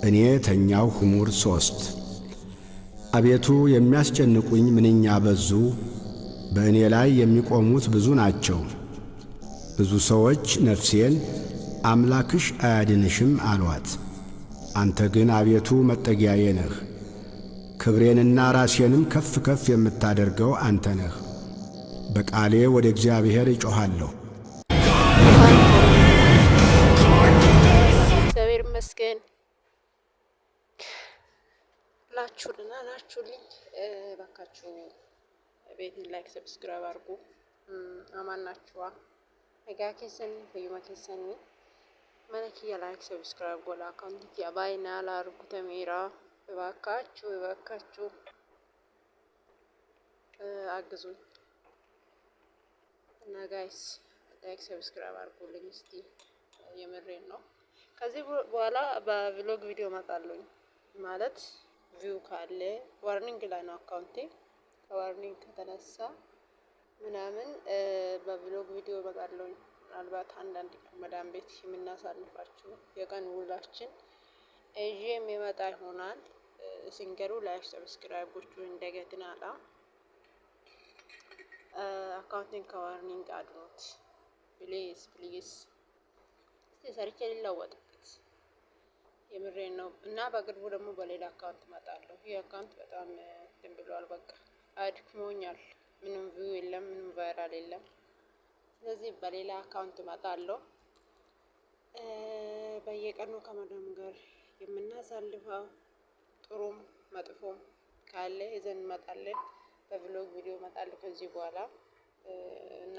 እኔ ተኛው። ሁሙር 3 አቤቱ የሚያስጨንቁኝ ምንኛ በዙ! በእኔ ላይ የሚቆሙት ብዙ ናቸው። ብዙ ሰዎች ነፍሴን አምላክሽ አያድንሽም አሏት። አንተ ግን አቤቱ መጠጊያዬ ነህ፣ ክብሬንና ራሴንም ከፍ ከፍ የምታደርገው አንተ ነህ። በቃሌ ወደ እግዚአብሔር እጮኻለሁ። እግዚአብሔር ይመስገን። ናችሁልኝ ባካችሁ ቤቴን ላይክ ሰብስክራይብ አድርጉ። አማን ናችኋ? ነጋ ኬሰኒ ፈዩማ ኬሰኒ መነኪያ ላይክ ሰብስክራይብ ጎላ አካውንት ያባይና ላርጉ ተሜራ እባካችሁ አግዙኝ እና ጋይስ ላይክ ሰብስክራይብ አድርጉልኝ እስቲ፣ የምሬን ነው። ከዚህ በኋላ በቪሎግ ቪዲዮ እመጣለሁ ማለት ቪው ካለ ዋርኒንግ ላይ ነው አካውንቴ። ከዋርኒንግ ከተነሳ ምናምን በቪሎግ ቪዲዮ እመጣለሁ። ምናልባት አንዳንድ ቀን መዳም ቤት የምናሳልፋችሁ የቀን ውላችን እጄ የሚመጣ ይሆናል። ሲንገሩ ላይክ ሰብስክራይብ ጎቹ እንደገና አላ አካውንቲንግ ከዋርኒንግ አድኖት ፕሊዝ እስቲ ሰርቼ ሊለወጥበት የምሬን ነው። እና በቅርቡ ደግሞ በሌላ አካውንት እመጣለሁ። ይህ አካውንት በጣም እንትን ብሏል፣ በቃ አድክሞኛል። ምንም ቪው የለም፣ ምንም ቫይራል የለም። ስለዚህ በሌላ አካውንት እመጣለሁ። በየቀኑ ከመዳም ጋር የምናሳልፈው ጥሩም መጥፎም ካለ ይዘን እንመጣለን። በቪሎግ ቪዲዮ እመጣለሁ ከዚህ በኋላ እና